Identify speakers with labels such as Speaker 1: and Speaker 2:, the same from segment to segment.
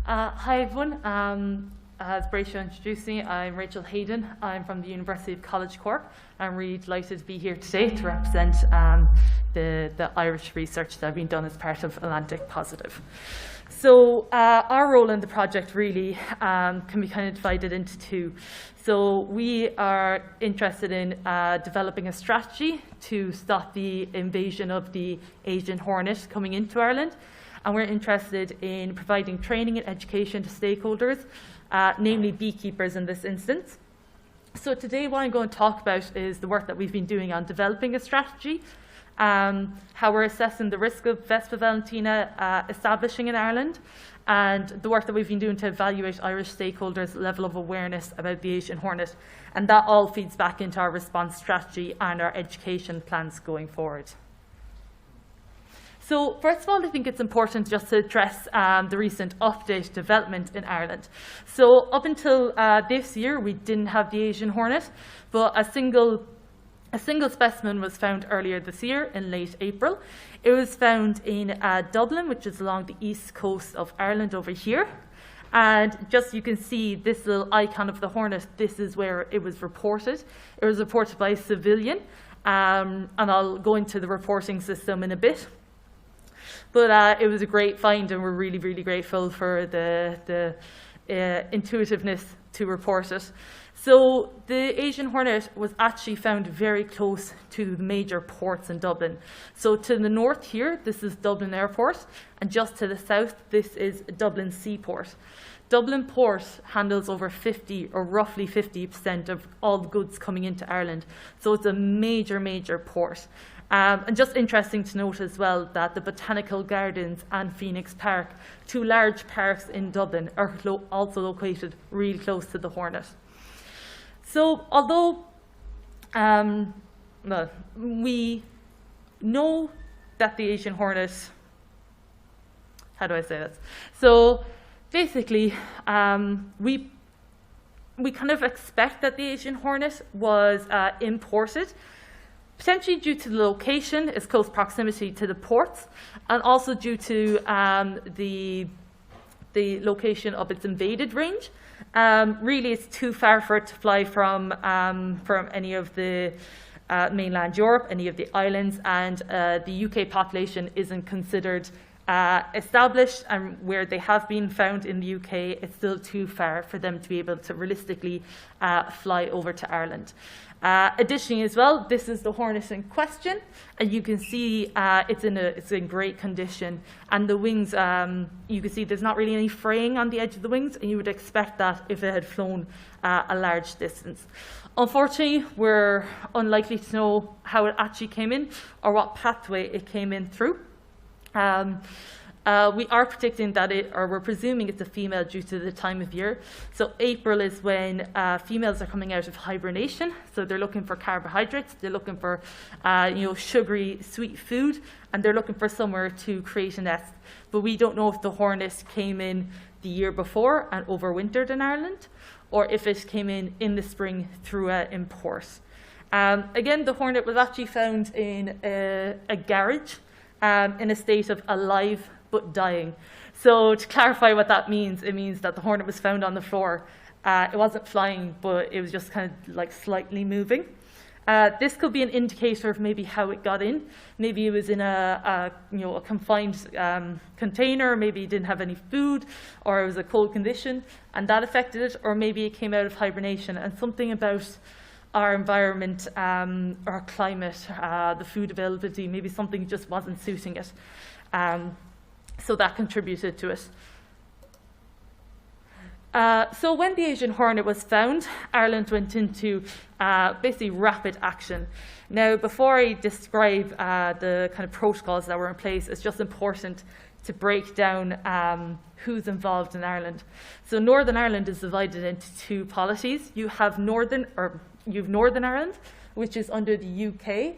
Speaker 1: Hi everyone, as Breixo introduced me, I'm Rachel Hayden. I'm from the University of College Cork. I'm really delighted to be here today to represent the Irish research that has been done as part of Atlantic Positive. So our role in the project really can be kind of divided into two. So we are interested in developing a strategy to stop the invasion of the Asian hornet coming into Ireland. And we're interested in providing training and education to stakeholders, namely beekeepers in this instance. So today what I'm going to talk about is the work that we've been doing on developing a strategy, how we're assessing the risk of Vespa velutina establishing in Ireland, and the work that we've been doing to evaluate Irish stakeholders' level of awareness about the Asian hornet. And that all feeds back into our response strategy and our education plans going forward. So first of all, I think it's important just to address the recent update development in Ireland. So up until this year, we didn't have the Asian hornet, but a single specimen was found earlier this year in late April. It was found in Dublin, which is along the east coast of Ireland over here. And just you can see this little icon of the hornet, this is where it was reported. It was reported by a civilian, and I'll go into the reporting system in a bit. But it was a great find, and we're really, really grateful for the intuitiveness to report it. So the Asian hornet was actually found very close to the major ports in Dublin. So to the north here, this is Dublin Airport, and just to the south, this is Dublin Seaport. Dublin Port handles over 50 or roughly 50% of all the goods coming into Ireland. So it's a major, major port. And just interesting to note as well that the Botanical Gardens and Phoenix Park, two large parks in Dublin, are also located really close to the hornet. So although we know that the Asian hornet, how do I say this? So basically, we kind of expect that the Asian hornet was imported, potentially due to the location, its close proximity to the ports, and also due to the location of its invaded range. Really, it's too far for it to fly from any of the mainland Europe, any of the islands, and the UK population isn't considered established, and where they have been found in the UK, it's still too far for them to be able to realistically fly over to Ireland. Additionally as well, this is the hornet in question, and you can see it's in great condition, and the wings, you can see there's not really any fraying on the edge of the wings, and you would expect that if it had flown a large distance. Unfortunately, we're unlikely to know how it actually came in or what pathway it came in through. We are predicting that we're presuming it's a female due to the time of year. So April is when females are coming out of hibernation. So they're looking for carbohydrates, they're looking for sugary, sweet food, and they're looking for somewhere to create a nest. But we don't know if the hornet came in the year before and overwintered in Ireland, or if it came in the spring through an import. Again, the hornet was actually found in a garage in a state of alive but dying. So to clarify what that means, it means that the hornet was found on the floor. It wasn't flying, but it was just kind of like slightly moving. This could be an indicator of maybe how it got in. Maybe it was in a confined container, maybe it didn't have any food, or it was a cold condition, and that affected it, or maybe it came out of hibernation, and something about our environment, our climate, the food availability, maybe something just wasn't suiting it. So that contributed to it. So when the Asian hornet was found, Ireland went into basically rapid action. Now, before I describe the kind of protocols that were in place, it's just important to break down who's involved in Ireland. So Northern Ireland is divided into two polities. You have Northern Ireland, which is under the UK.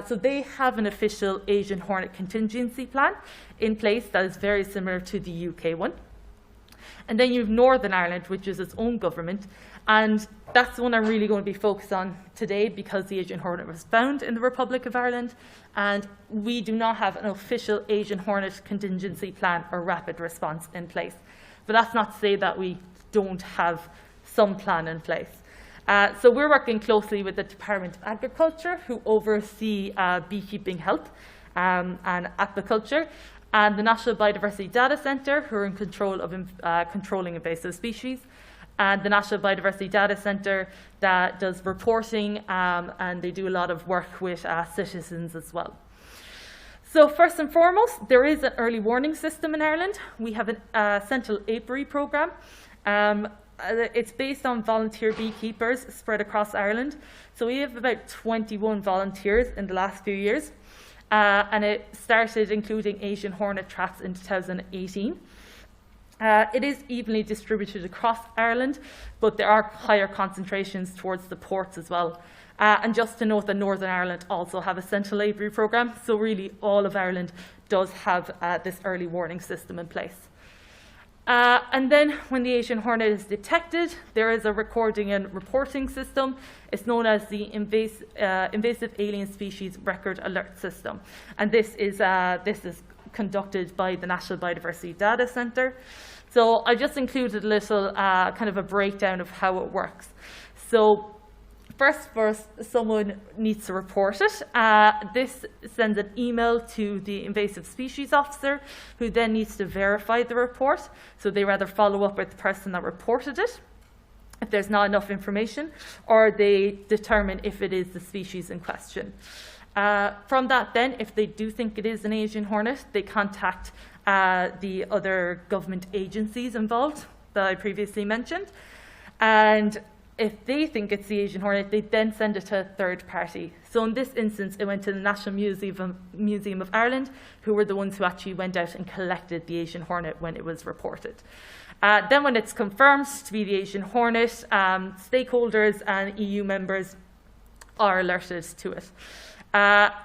Speaker 1: So they have an official Asian hornet contingency plan in place that is very similar to the UK one. And then you have Northern Ireland, which is its own government, And that's the one I'm really going to be focused on today, because the Asian hornet was found in the Republic of Ireland, and we do not have an official Asian hornet contingency plan or rapid response in place. But that's not to say that we don't have some plan in place. So we're working closely with the Department of Agriculture, who oversee beekeeping health and apiculture, and the National Biodiversity Data Centre, who are in control of controlling invasive species, and the National Biodiversity Data Centre that does reporting, and they do a lot of work with citizens as well. So first and foremost, there is an early warning system in Ireland. We have a central apiary programme. It's based on volunteer beekeepers spread across Ireland. So we have about 21 volunteers in the last few years. And it started including Asian hornet traps in 2018. It is evenly distributed across Ireland, but there are higher concentrations towards the ports as well. And just to note that Northern Ireland also have a central apiary programme, so really all of Ireland does have this early warning system in place. And then when the Asian hornet is detected, there is a recording and reporting system. It's known as the Invasive Alien Species Record Alert System. And this is conducted by the National Biodiversity Data Centre. So I just included a little kind of a breakdown of how it works. So first, someone needs to report it. This sends an email to the invasive species officer, who then needs to verify the report. So they rather follow up with the person that reported it, if there's not enough information, or they determine if it is the species in question. From that then, if they do think it is an Asian hornet, they contact the other government agencies involved that I previously mentioned. And if they think it's the Asian hornet, they then send it to a third party. So in this instance, it went to the National Museum of Ireland, who were the ones who actually went out and collected the Asian hornet when it was reported. Then when it's confirmed to be the Asian hornet, stakeholders and EU members are alerted to it.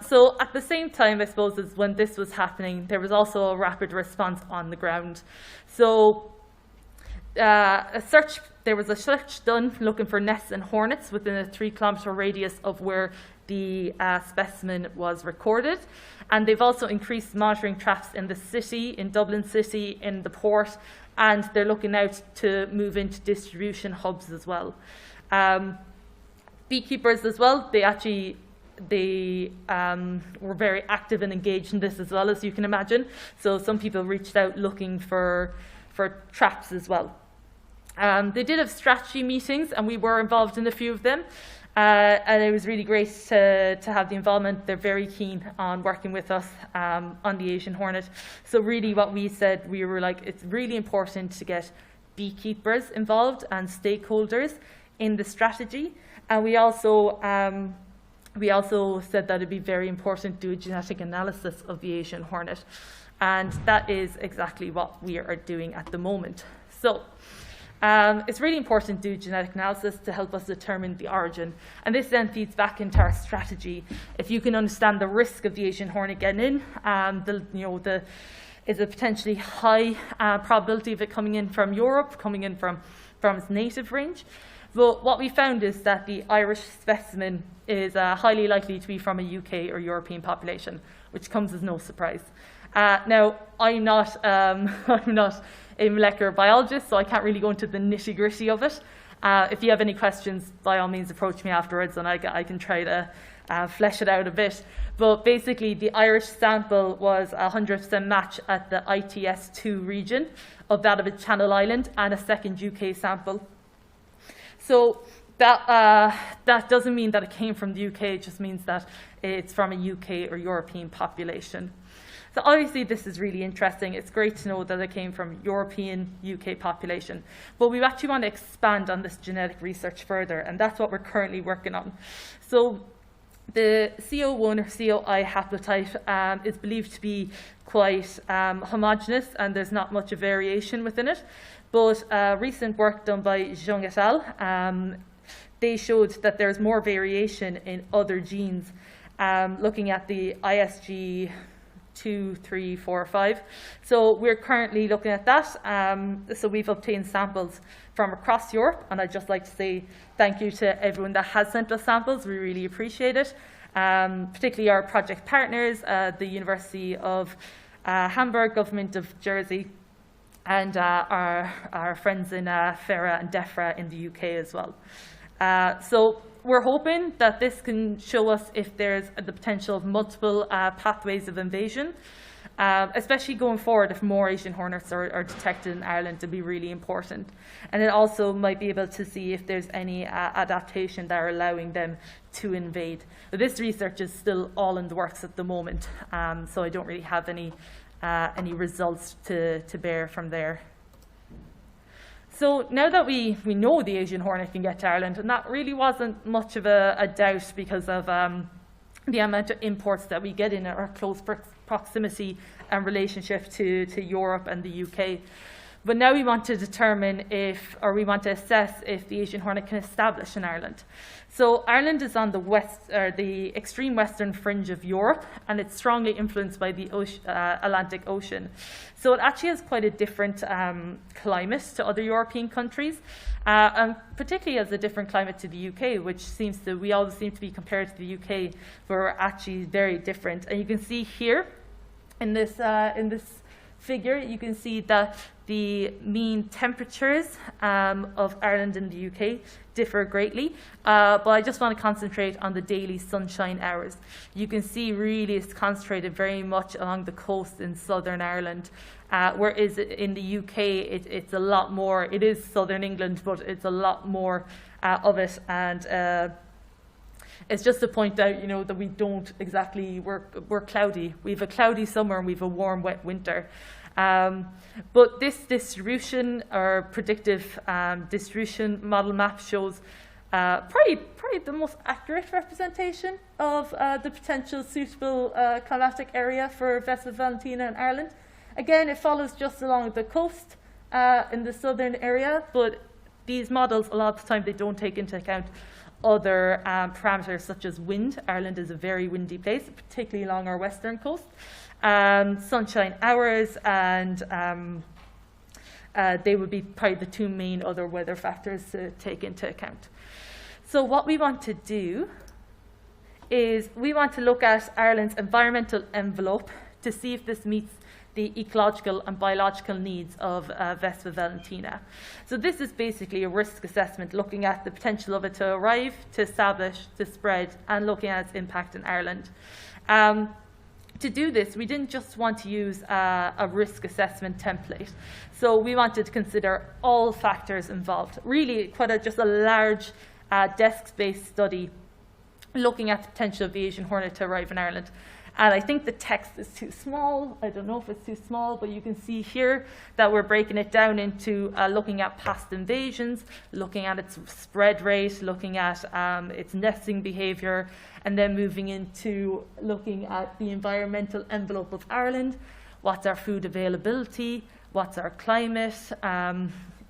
Speaker 1: So at the same time, I suppose, as when this was happening, there was also a rapid response on the ground. So there was a search done looking for nests and hornets within a 3-kilometre radius of where the specimen was recorded. And they've also increased monitoring traps in the city, in Dublin City, in the port, and they're looking out to move into distribution hubs as well. Beekeepers as well, they were very active and engaged in this as well, as you can imagine. So some people reached out looking for traps as well. They did have strategy meetings, and we were involved in a few of them. And it was really great to have the involvement. They're very keen on working with us on the Asian hornet. So really what we said, we were like, it's really important to get beekeepers involved and stakeholders in the strategy. And we also said that it'd be very important to do a genetic analysis of the Asian hornet. And that is exactly what we are doing at the moment. So it's really important to do genetic analysis to help us determine the origin. And this then feeds back into our strategy. If you can understand the risk of the Asian hornet getting in, is a potentially high probability of it coming in from Europe, coming in from its native range. But what we found is that the Irish specimen is highly likely to be from a UK or European population, which comes as no surprise. Now, I'm not a molecular biologist, so I can't really go into the nitty-gritty of it. If you have any questions, by all means approach me afterwards, and I can try to flesh it out a bit. But basically, the Irish sample was a 100% match at the ITS2 region of that of a Channel Island, and a second UK sample. So that doesn't mean that it came from the UK, it just means that it's from a UK or European population. So obviously this is really interesting. It's great to know that it came from European, UK population. But we actually want to expand on this genetic research further, and that's what we're currently working on. So the CO1 or COI haplotype is believed to be quite homogeneous, and there's not much of variation within it. But recent work done by Zhang et al., they showed that there's more variation in other genes. Looking at the ISG 2, 3, 4, 5. So we're currently looking at that. So we've obtained samples from across Europe, and I'd just like to say thank you to everyone that has sent us samples. We really appreciate it, particularly our project partners, the University of Hamburg, Government of Jersey, and our friends in FERA and DEFRA in the UK as well. So we're hoping that this can show us if there's the potential of multiple pathways of invasion, especially going forward if more Asian hornets are detected in Ireland. To be really important. And it also might be able to see if there's any adaptation that are allowing them to invade. But this research is still all in the works at the moment, so I don't really have any results to bear from there. So now that we know the Asian hornet can get to Ireland, and that really wasn't much of a doubt because of the amount of imports that we get in our close proximity and relationship to Europe and the UK. But now we want to determine we want to assess if the Asian hornet can establish in Ireland. So Ireland is on the extreme western fringe of Europe, and it's strongly influenced by the Atlantic Ocean. So it actually has quite a different climate to other European countries, and particularly has a different climate to the UK, which we always seem to be compared to the UK, but we're actually very different. And you can see here in this figure, you can see that the mean temperatures of Ireland and the UK differ greatly, but I just want to concentrate on the daily sunshine hours. You can see really it's concentrated very much along the coast in Southern Ireland, whereas in the UK it's a lot more. It is Southern England, but it's a lot more of it, and it's just to point out, that we don't exactly, we're cloudy. We have a cloudy summer and we have a warm, wet winter. But this distribution, or predictive distribution model map, shows probably the most accurate representation of the potential suitable climatic area for Vespa velutina in Ireland. Again, it follows just along the coast in the southern area, but these models, a lot of the time, they don't take into account other parameters such as wind. Ireland is a very windy place, particularly along our western coast. Sunshine hours, and they would be probably the two main other weather factors to take into account. So what we want to do is we want to look at Ireland's environmental envelope to see if this meets the ecological and biological needs of Vespa velutina. So this is basically a risk assessment looking at the potential of it to arrive, to establish, to spread, and looking at its impact in Ireland. To do this, we didn't just want to use a risk assessment template. So we wanted to consider all factors involved. Really, just a large desk-based study looking at the potential of the Asian hornet to arrive in Ireland. And I think the text is too small. I don't know if it's too small, but you can see here that we're breaking it down into looking at past invasions, looking at its spread rate, looking at its nesting behaviour, and then moving into looking at the environmental envelope of Ireland. What's our food availability? What's our climate?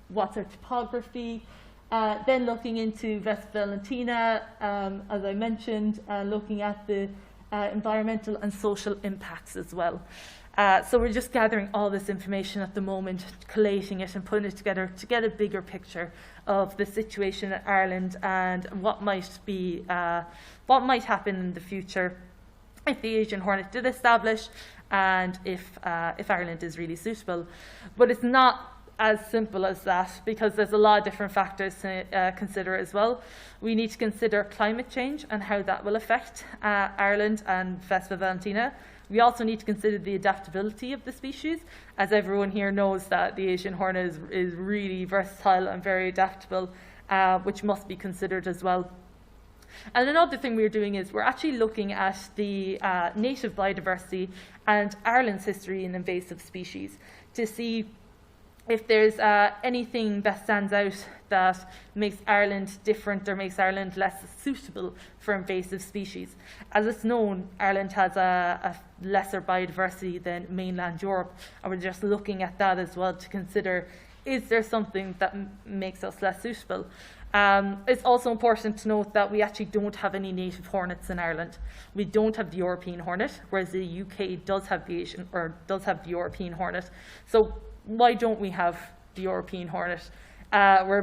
Speaker 1: What's our topography? Then looking into Vespa velutina, as I mentioned, looking at the environmental and social impacts as well. So we're just gathering all this information at the moment, collating it and putting it together to get a bigger picture of the situation in Ireland and what might happen in the future if the Asian hornet did establish, and if Ireland is really suitable. But it's not as simple as that, because there's a lot of different factors to consider as well. We need to consider climate change and how that will affect Ireland and Vespa velutina. We also need to consider the adaptability of the species, as everyone here knows that the Asian hornet is really versatile and very adaptable, which must be considered as well. And another thing we're doing is we're actually looking at the native biodiversity and Ireland's history in invasive species to see if there's anything that stands out that makes Ireland different or makes Ireland less suitable for invasive species. As it's known, Ireland has a lesser biodiversity than mainland Europe, and we're just looking at that as well to consider, is there something that makes us less suitable? It's also important to note that we actually don't have any native hornets in Ireland. We don't have the European hornet, whereas the UK does have the European hornet. So why don't we have the European hornet? We're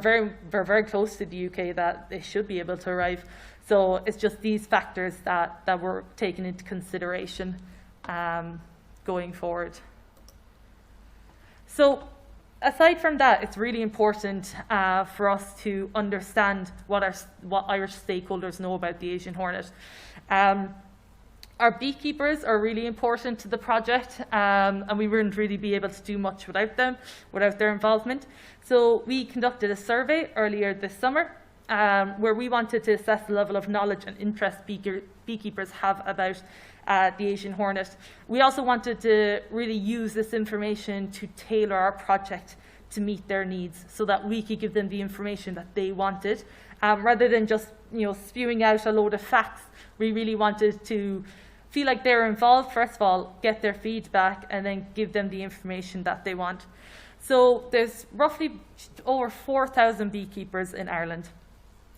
Speaker 1: very close to the UK that they should be able to arrive. So it's just these factors that were taken into consideration going forward. So aside from that, it's really important for us to understand what Irish stakeholders know about the Asian hornet. Our beekeepers are really important to the project, and we wouldn't really be able to do much without them, without their involvement. So we conducted a survey earlier this summer where we wanted to assess the level of knowledge and interest beekeepers have about the Asian hornet. We also wanted to really use this information to tailor our project to meet their needs so that we could give them the information that they wanted. Rather than just spewing out a load of facts, we really wanted to feel like they were involved, first of all, get their feedback, and then give them the information that they want. So there's roughly over 4,000 beekeepers in Ireland.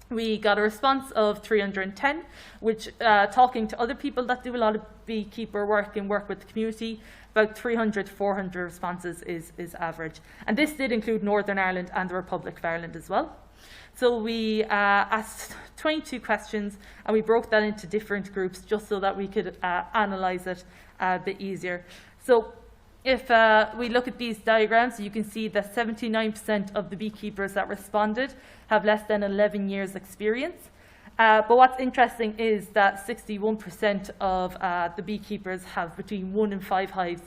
Speaker 1: We got a response of 310, which, talking to other people that do a lot of beekeeper work and work with the community, about 300 to 400 responses is average. And this did include Northern Ireland and the Republic of Ireland as well. So we asked 22 questions, and we broke that into different groups just so that we could analyse it a bit easier. So if we look at these diagrams, you can see that 79% of the beekeepers that responded have less than 11 years experience. But what's interesting is that 61% of the beekeepers have between 1 and 5 hives.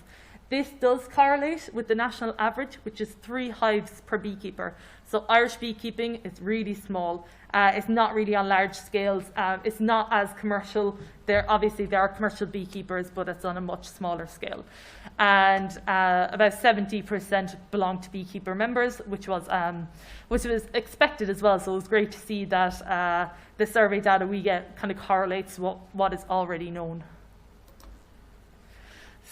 Speaker 1: This does correlate with the national average, which is 3 hives per beekeeper. So Irish beekeeping is really small. It's not really on large scales. It's not as commercial. There are commercial beekeepers, but it's on a much smaller scale. And about 70% belong to beekeeper members, which was expected as well. So it was great to see that the survey data we get kind of correlates what is already known.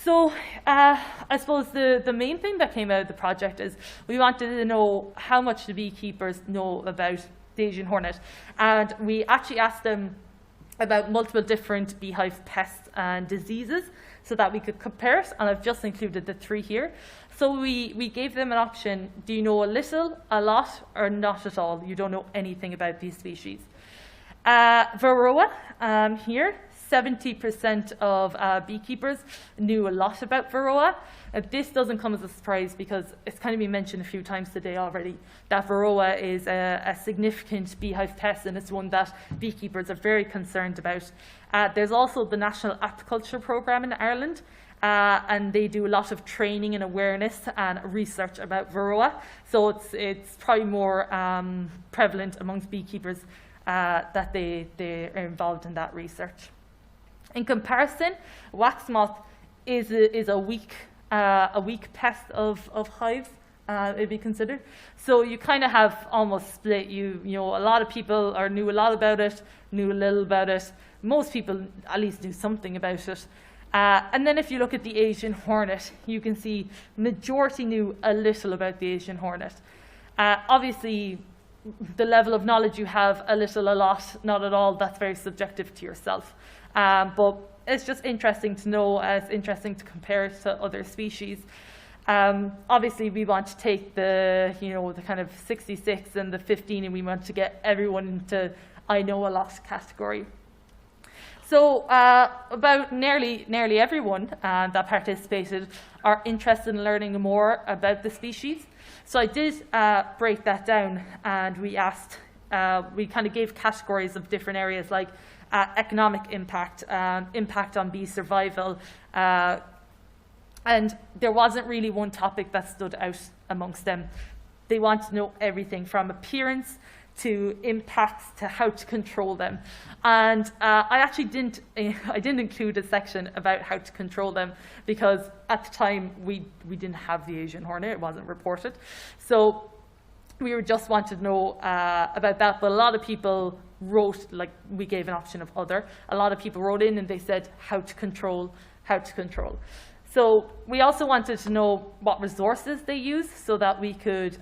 Speaker 1: So I suppose the main thing that came out of the project is we wanted to know how much the beekeepers know about the Asian hornet. And we actually asked them about multiple different beehive pests and diseases so that we could compare it. And I've just included the 3 here. So we gave them an option: do you know a little, a lot, or not at all? You don't know anything about these species. Varroa here. 70% of beekeepers knew a lot about Varroa. This doesn't come as a surprise because it's kind of been mentioned a few times today already that Varroa is a significant beehive pest, and it's one that beekeepers are very concerned about. There's also the National Apiculture Programme in Ireland, and they do a lot of training and awareness and research about Varroa. So it's probably more prevalent amongst beekeepers that they are involved in that research. In comparison, wax moth is a weak pest of hives. It'd be considered. So you kind of have almost split. You know, a lot of people knew a lot about it, knew a little about it. Most people at least knew something about it. And then if you look at the Asian hornet, you can see majority knew a little about the Asian hornet. Obviously, the level of knowledge you have, a little, a lot, not at all, that's very subjective to yourself. But it's just interesting to know, it's interesting to compare it to other species. Obviously, we want to take the kind of 66 and the 15, and we want to get everyone into I know a lot category. So about nearly everyone that participated are interested in learning more about the species. So I did break that down, and we asked, we kind of gave categories of different areas like economic impact, impact on bee survival, and there wasn't really one topic that stood out amongst them. They want to know everything from appearance to impacts to how to control them. And I actually didn't include a section about how to control them because at the time we didn't have the Asian hornet, it wasn't reported. So we were just wanted to know about that, but a lot of people wrote, like we gave an option of other. A lot of people wrote in and they said how to control. So we also wanted to know what resources they use so that we could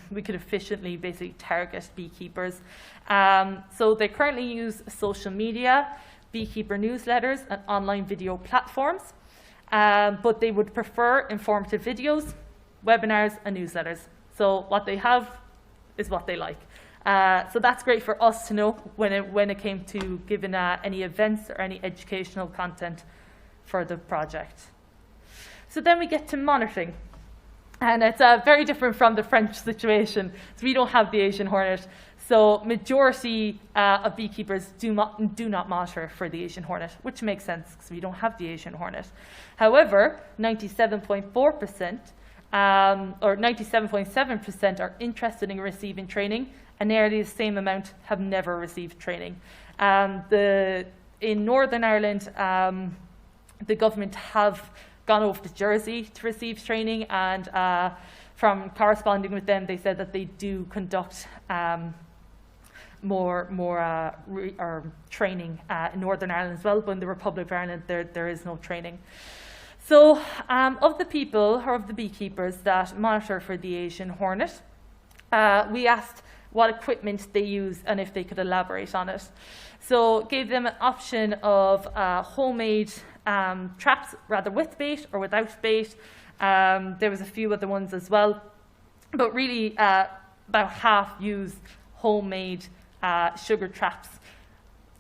Speaker 1: efficiently basically target beekeepers. So they currently use social media, beekeeper newsletters, and online video platforms, but they would prefer informative videos, webinars, and newsletters. So what they have is what they like. So that's great for us to know when it came to giving any events or any educational content for the project. So then we get to monitoring. And it's very different from the French situation. So we don't have the Asian hornet. So majority of beekeepers do not monitor for the Asian hornet, which makes sense because we don't have the Asian hornet. However, 97.4% or 97.7% are interested in receiving training, and nearly the same amount have never received training. In Northern Ireland, the government have gone over to Jersey to receive training, and from corresponding with them, they said that they do conduct more training in Northern Ireland as well, but in the Republic of Ireland, there is no training. So of the people, or of the beekeepers that monitor for the Asian hornet, we asked what equipment they use and if they could elaborate on it. So gave them an option of homemade traps, rather with bait or without bait. There was a few other ones as well, but really about half use homemade sugar traps.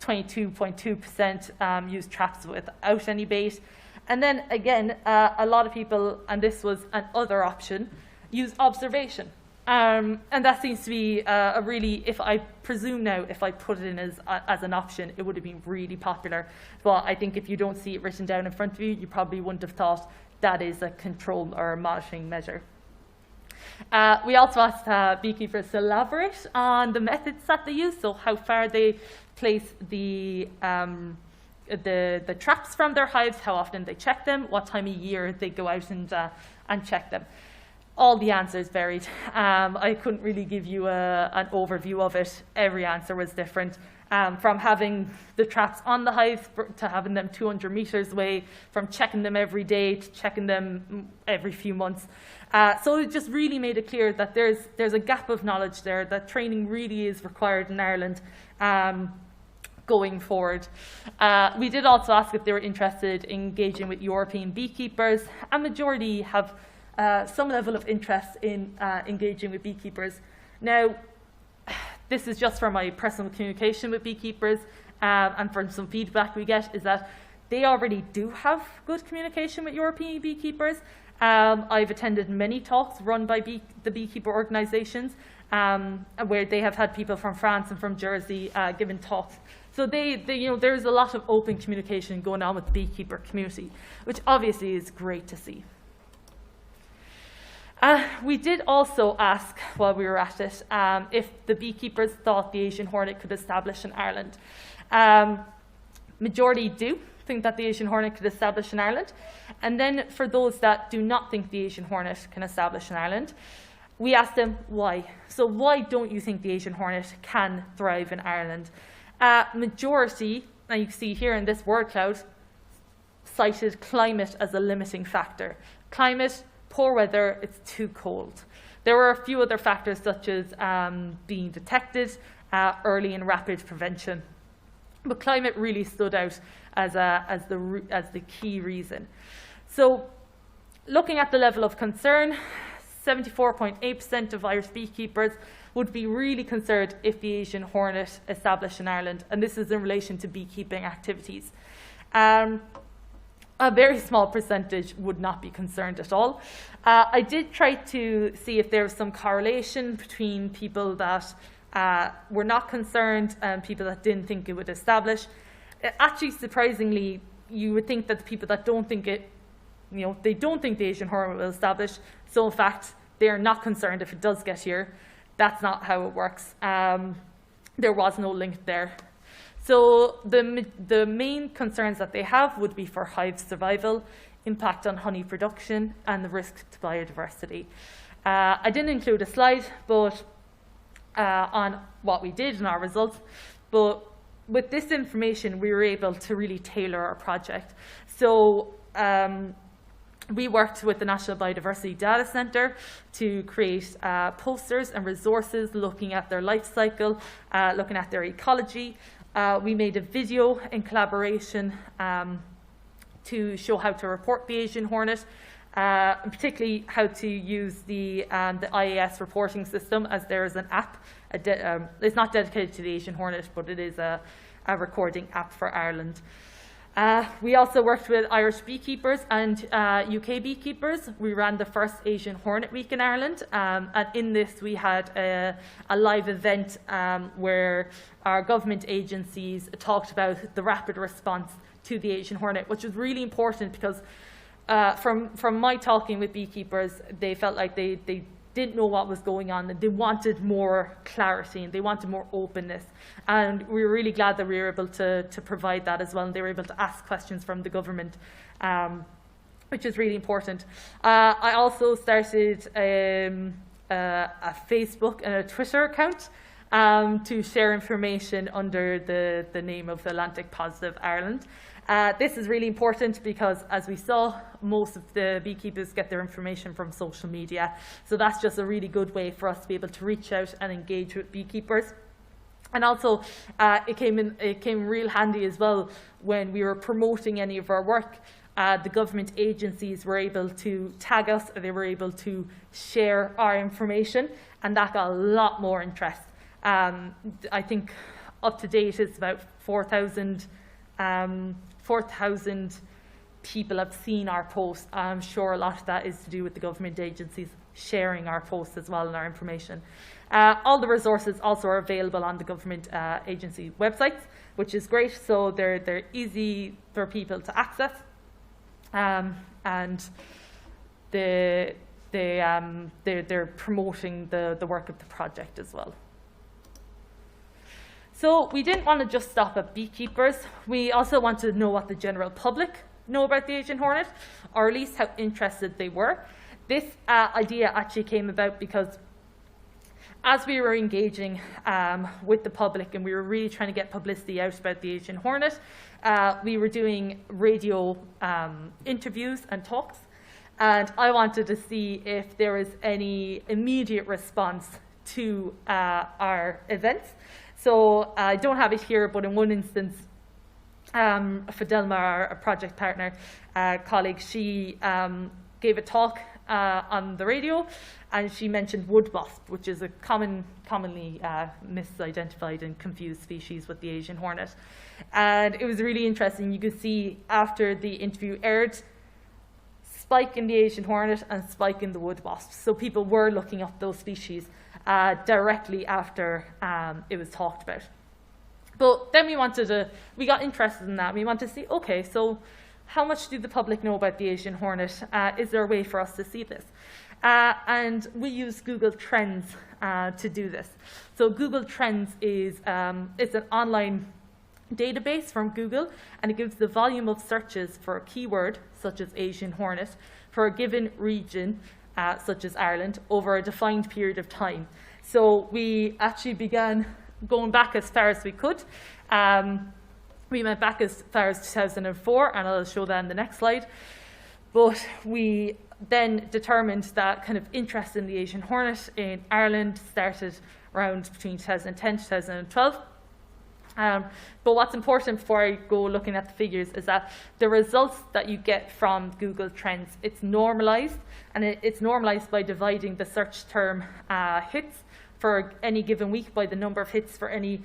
Speaker 1: 22.2% use traps without any bait. And then again, a lot of people, and this was another option, use observation. And that seems to be a really, if I presume now, if I put it in as an option, it would have been really popular. But I think if you don't see it written down in front of you, you probably wouldn't have thought that is a control or a monitoring measure. We also asked beekeepers to elaborate on the methods that they use, so how far they place the traps from their hives, how often they check them, what time of year they go out and check them. All the answers varied. I couldn't really give you an overview of it. Every answer was different. From having the traps on the hives to having them 200 meters away, from checking them every day to checking them every few months. So it just really made it clear that there's a gap of knowledge there, that training really is required in Ireland going forward. We did also ask if they were interested in engaging with European beekeepers. A majority have some level of interest in engaging with beekeepers. Now, this is just from my personal communication with beekeepers, and from some feedback we get is that they already do have good communication with European beekeepers. I've attended many talks run by the beekeeper organisations where they have had people from France and from Jersey giving talks. So there's a lot of open communication going on with the beekeeper community, which obviously is great to see. We did also ask, while we were at it, if the beekeepers thought the Asian hornet could establish in Ireland. Majority do think that the Asian hornet could establish in Ireland. And then for those that do not think the Asian hornet can establish in Ireland, we asked them why. So why don't you think the Asian hornet can thrive in Ireland? Majority, and you can see here in this word cloud, cited climate as a limiting factor. Climate, poor weather, it's too cold. There were a few other factors such as being detected, early and rapid prevention. But climate really stood out as the key reason. So looking at the level of concern, 74.8% of Irish beekeepers would be really concerned if the Asian hornet established in Ireland, and this is in relation to beekeeping activities. A very small percentage would not be concerned at all. I did try to see if there was some correlation between people that were not concerned and people that didn't think it would establish. Actually, surprisingly, you would think that the people that don't think it, they don't think the Asian hornet will establish. So in fact, they are not concerned if it does get here. That's not how it works. There was no link there. So the main concerns that they have would be for hive survival, impact on honey production, and the risk to biodiversity. I didn't include a slide but on what we did in our results, but with this information we were able to really tailor our project. So we worked with the National Biodiversity Data Centre to create posters and resources looking at their life cycle, looking at their ecology. We made a video in collaboration to show how to report the Asian hornet, and particularly how to use the IAS reporting system, as there is an app. It's not dedicated to the Asian hornet, but it is a recording app for Ireland. We also worked with Irish beekeepers and UK beekeepers. We ran the first Asian Hornet Week in Ireland, and in this we had a live event where our government agencies talked about the rapid response to the Asian hornet, which was really important because from my talking with beekeepers, they felt like they didn't know what was going on, and they wanted more clarity and they wanted more openness. And we were really glad that we were able to provide that as well, and they were able to ask questions from the government, which is really important. I also started a Facebook and a Twitter account to share information under the name of Atlantic Positive Ireland. This is really important because, as we saw, most of the beekeepers get their information from social media. So that's just a really good way for us to be able to reach out and engage with beekeepers. And also, it came real handy as well when we were promoting any of our work. The government agencies were able to tag us, or they were able to share our information, and that got a lot more interest. I think up to date it's about 4,000 people have seen our post. I'm sure a lot of that is to do with the government agencies sharing our posts as well and our information. All the resources also are available on the government agency websites, which is great. So they're easy for people to access, and they're promoting the work of the project as well. So we didn't want to just stop at beekeepers. We also wanted to know what the general public know about the Asian hornet, or at least how interested they were. This idea actually came about because as we were engaging with the public and we were really trying to get publicity out about the Asian hornet, we were doing radio interviews and talks, and I wanted to see if there was any immediate response to our events. So I don't have it here, but in one instance, Fidelma, our project partner, colleague, she gave a talk on the radio, and she mentioned wood wasp, which is a commonly misidentified and confused species with the Asian hornet. And it was really interesting. You could see after the interview aired, spike in the Asian hornet and spike in the wood wasp. So people were looking up those species directly after it was talked about. But then we got interested in that. We wanted to see, okay, so how much do the public know about the Asian hornet? Is there a way for us to see this? And we use Google Trends to do this. So Google Trends is it's an online database from Google, and it gives the volume of searches for a keyword, such as Asian hornet, for a given region, such as Ireland, over a defined period of time. So we actually began going back as far as we could. We went back as far as 2004, and I'll show that in the next slide. But we then determined that kind of interest in the Asian hornet in Ireland started around between 2010 and 2012. But what's important before I go looking at the figures is that the results that you get from Google Trends, it's normalized, and it's normalized by dividing the search term hits for any given week by the number of hits for any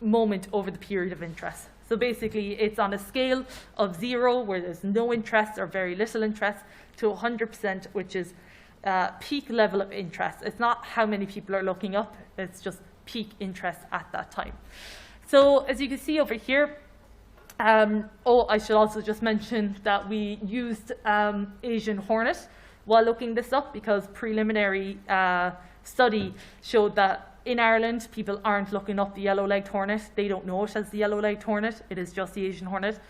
Speaker 1: moment over the period of interest. So basically it's on a scale of 0, where there's no interest or very little interest, to 100%, which is peak level of interest. It's not how many people are looking up, it's just peak interest at that time. So as you can see over here, I should also just mention that we used Asian hornet while looking this up, because preliminary study showed that in Ireland people aren't looking up the yellow-legged hornet. They don't know it as the yellow-legged hornet, it is just the Asian hornet.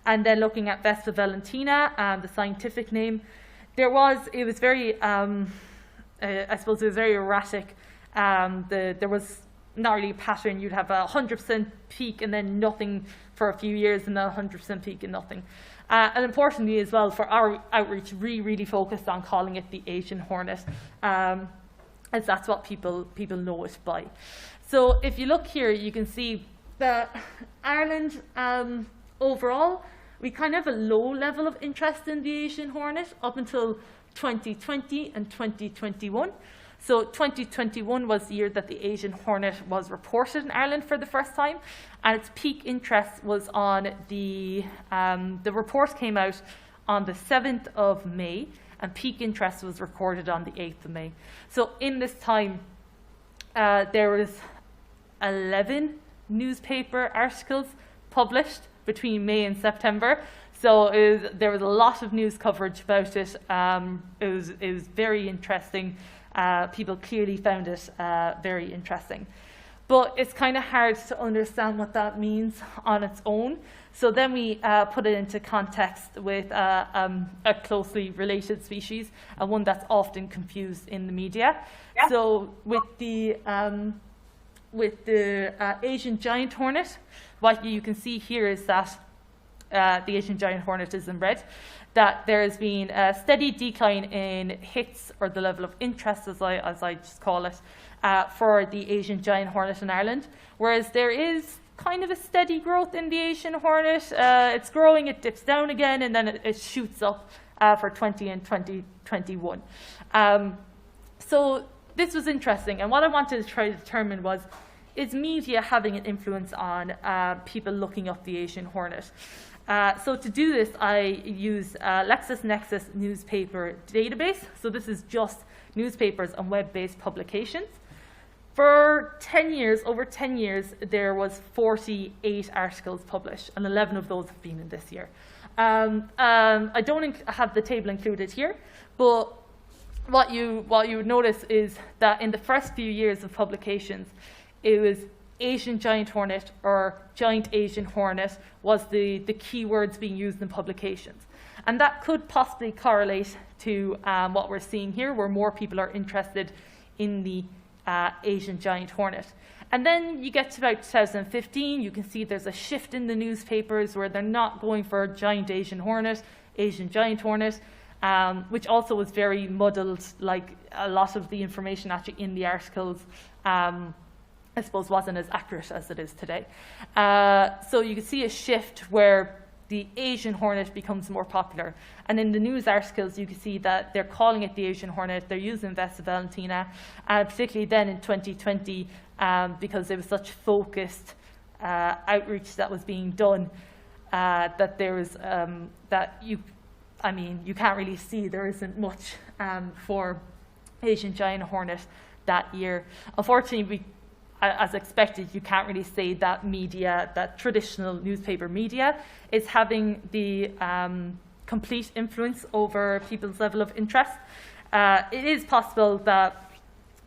Speaker 1: And then looking at Vespa velutina, the scientific name, it was very, I suppose it was very erratic. There was not really a pattern. You'd have 100% peak and then nothing for a few years, and then 100% peak and nothing. And importantly as well, for our outreach, we really focused on calling it the Asian hornet, as that's what people know it by. So if you look here, you can see that Ireland, overall, we kind of have a low level of interest in the Asian hornet up until 2020 and 2021. So 2021 was the year that the Asian hornet was reported in Ireland for the first time, and its peak interest was on the report came out on the 7th of May, and peak interest was recorded on the 8th of May. So in this time, there was 11 newspaper articles published between May and September. So there was a lot of news coverage about it. It was very interesting. People clearly found it very interesting. But it's kind of hard to understand what that means on its own. So then we put it into context with a closely related species, and one that's often confused in the media. Yeah. So with the Asian giant hornet, what you can see here is that the Asian giant hornet is in red, that there has been a steady decline in hits, or the level of interest, as I just call it, for the Asian giant hornet in Ireland, whereas there is kind of a steady growth in the Asian hornet. It's growing, it dips down again, and then it shoots up for 20 and 2021. So this was interesting, and what I wanted to try to determine was, is media having an influence on people looking up the Asian hornet? So to do this, I use LexisNexis newspaper database. So this is just newspapers and web-based publications. For 10 years, over 10 years, there was 48 articles published, and 11 of those have been in this year. I don't have the table included here, but what you would notice is that in the first few years of publications, it was Asian giant hornet or giant Asian hornet was the keywords being used in publications. And that could possibly correlate to what we're seeing here, where more people are interested in the Asian giant hornet. And then you get to about 2015, you can see there's a shift in the newspapers where they're not going for giant Asian hornet, Asian giant hornet, which also was very muddled. Like a lot of the information actually in the articles I suppose wasn't as accurate as it is today. So you can see a shift where the Asian hornet becomes more popular. And in the news articles, you can see that they're calling it the Asian hornet, they're using Vespa velutina, and particularly then in 2020, because there was such focused outreach that was being done, that there was, you can't really see, there isn't much for Asian giant hornet that year. Unfortunately, as expected, you can't really say that media, that traditional newspaper media, is having the complete influence over people's level of interest. It is possible that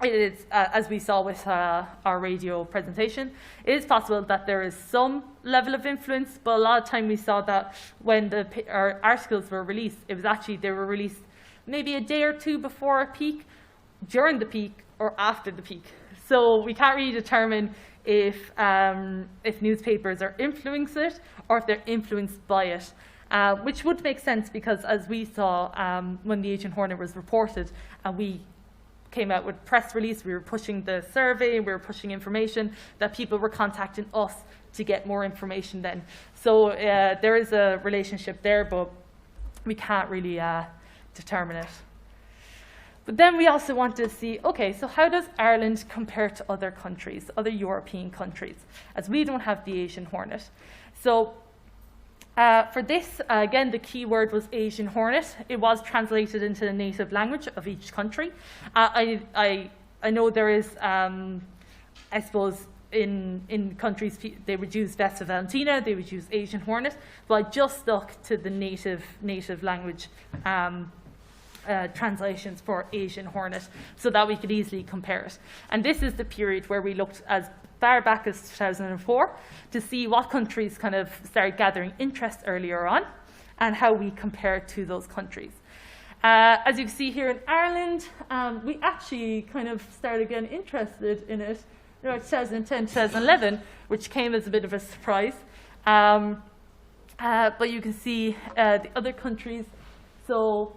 Speaker 1: it is, as we saw with our radio presentation, it is possible that there is some level of influence, but a lot of time we saw that when our articles were released, it was actually, they were released maybe a day or two before a peak, during the peak, or after the peak. So we can't really determine if newspapers are influencing it or if they're influenced by it, which would make sense because, as we saw when the Asian hornet was reported and we came out with press release, we were pushing the survey, we were pushing information, that people were contacting us to get more information then. So there is a relationship there, but we can't really determine it. But then we also want to see, okay, so how does Ireland compare to other countries, other European countries, as we don't have the Asian hornet? So for this, again, the key word was Asian hornet. It was translated into the native language of each country. I know there is, I suppose, in countries, they would use Vespa velutina, they would use Asian hornet, but I just stuck to the native language translations for Asian hornet so that we could easily compare it. And this is the period where we looked as far back as 2004 to see what countries kind of started gathering interest earlier on and how we compare to those countries. As you can see here in Ireland, we actually kind of started getting interested in it around 2010, 2011, which came as a bit of a surprise. But you can see the other countries. So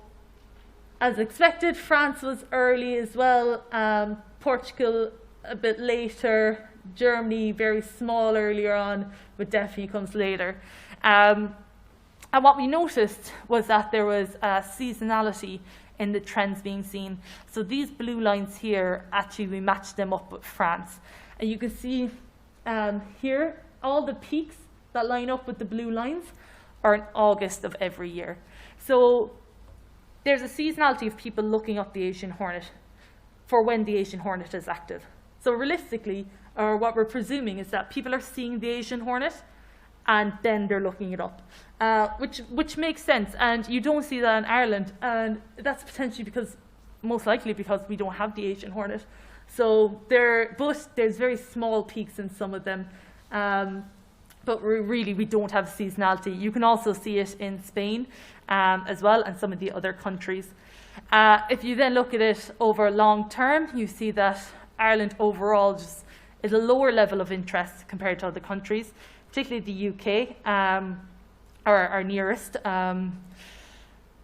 Speaker 1: as expected, France was early as well, Portugal a bit later, Germany very small earlier on, but definitely comes later. And what we noticed was that there was seasonality in the trends being seen. So these blue lines here, actually we matched them up with France. And you can see here, all the peaks that line up with the blue lines are in August of every year. So there's a seasonality of people looking up the Asian hornet for when the Asian hornet is active. So realistically, or what we're presuming is that people are seeing the Asian hornet and then they're looking it up, which makes sense. And you don't see that in Ireland, and that's potentially because, most likely because we don't have the Asian hornet. So but there's very small peaks in some of them, but we don't have seasonality. You can also see it in Spain as well, and some of the other countries. If you then look at it over long term, you see that Ireland overall just is a lower level of interest compared to other countries, particularly the UK, our nearest,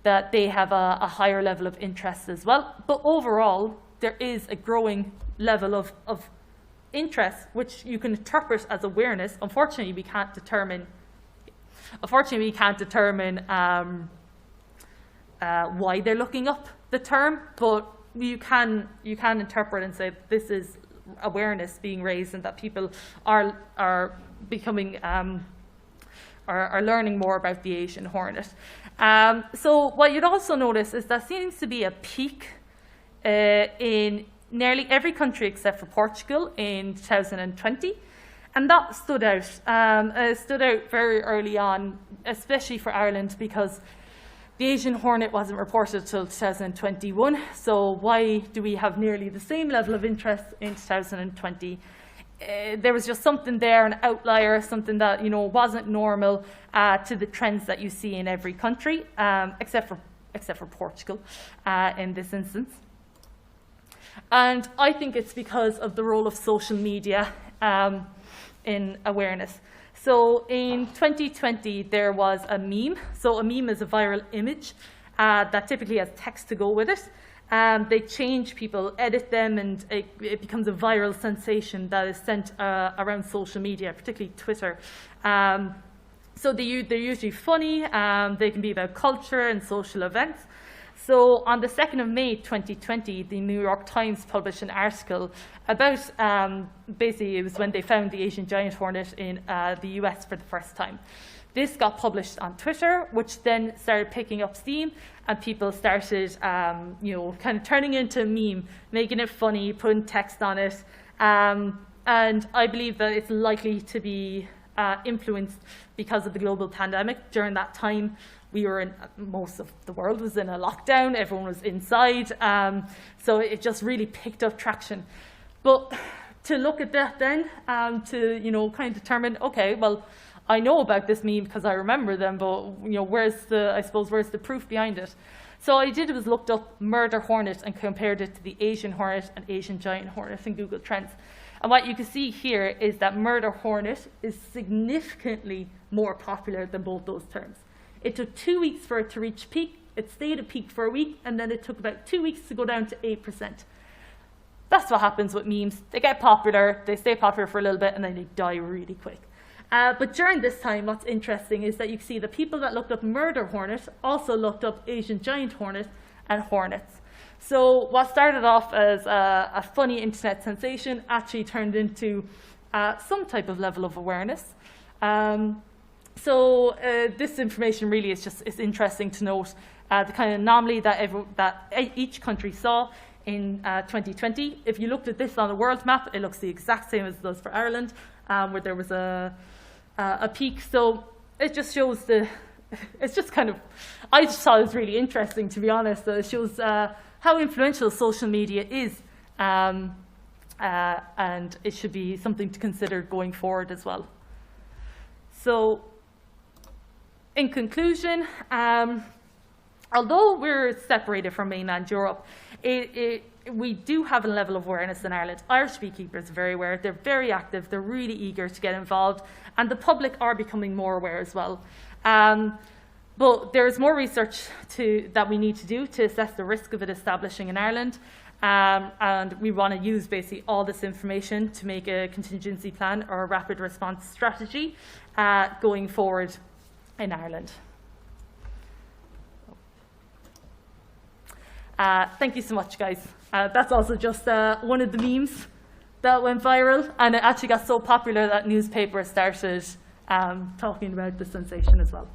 Speaker 1: that they have a higher level of interest as well. But overall, there is a growing level of interest, which you can interpret as awareness. Unfortunately, we can't determine why they're looking up the term, but you can interpret and say this is awareness being raised, and that people are becoming are learning more about the Asian hornet. So what you'd also notice is that seems to be a peak in nearly every country except for Portugal in 2020, and that stood out. It stood out very early on, especially for Ireland, because the Asian hornet wasn't reported until 2021. So why do we have nearly the same level of interest in 2020? There was just something there, an outlier, something that wasn't normal to the trends that you see in every country, except for Portugal in this instance. And I think it's because of the role of social media in awareness. So in 2020, there was a meme. So a meme is a viral image that typically has text to go with it. They change, people edit them, and it becomes a viral sensation that is sent around social media, particularly Twitter. So they're usually funny. They can be about culture and social events. So on the 2nd of May 2020, the New York Times published an article about, basically it was when they found the Asian giant hornet in the US for the first time. This got published on Twitter, which then started picking up steam, and people started, kind of turning it into a meme, making it funny, putting text on it. And I believe that it's likely to be influenced because of the global pandemic. During that time, most of the world was in a lockdown, everyone was inside, so it just really picked up traction. But to look at that then, to kind of determine, okay, well, I know about this meme because I remember them, but where's the proof behind it? So all I did was looked up murder hornet and compared it to the Asian hornet and Asian giant hornet in Google Trends. And what you can see here is that murder hornet is significantly more popular than both those terms. It took 2 weeks for it to reach peak. It stayed at peak for a week, and then it took about 2 weeks to go down to 8%. That's what happens with memes. They get popular, they stay popular for a little bit, and then they die really quick. But during this time, what's interesting is that you see the people that looked up murder hornet also looked up Asian giant hornet and hornets. So what started off as a funny internet sensation actually turned into some type of level of awareness. So this information really is it's interesting to note the kind of anomaly that each country saw in 2020. If you looked at this on a world map, it looks the exact same as it does for Ireland, where there was a peak. So it just shows it's just kind of, I just thought it was really interesting, to be honest. It shows how influential social media is, and it should be something to consider going forward as well. So in conclusion, although we're separated from mainland Europe, we do have a level of awareness in Ireland. Irish beekeepers are very aware, they're very active, they're really eager to get involved, and the public are becoming more aware as well. But there's more research that we need to do to assess the risk of it establishing in Ireland. And we want to use basically all this information to make a contingency plan or a rapid response strategy going forward in Ireland. Thank you so much, guys. That's also just one of the memes that went viral, and it actually got so popular that newspapers started talking about the sensation as well.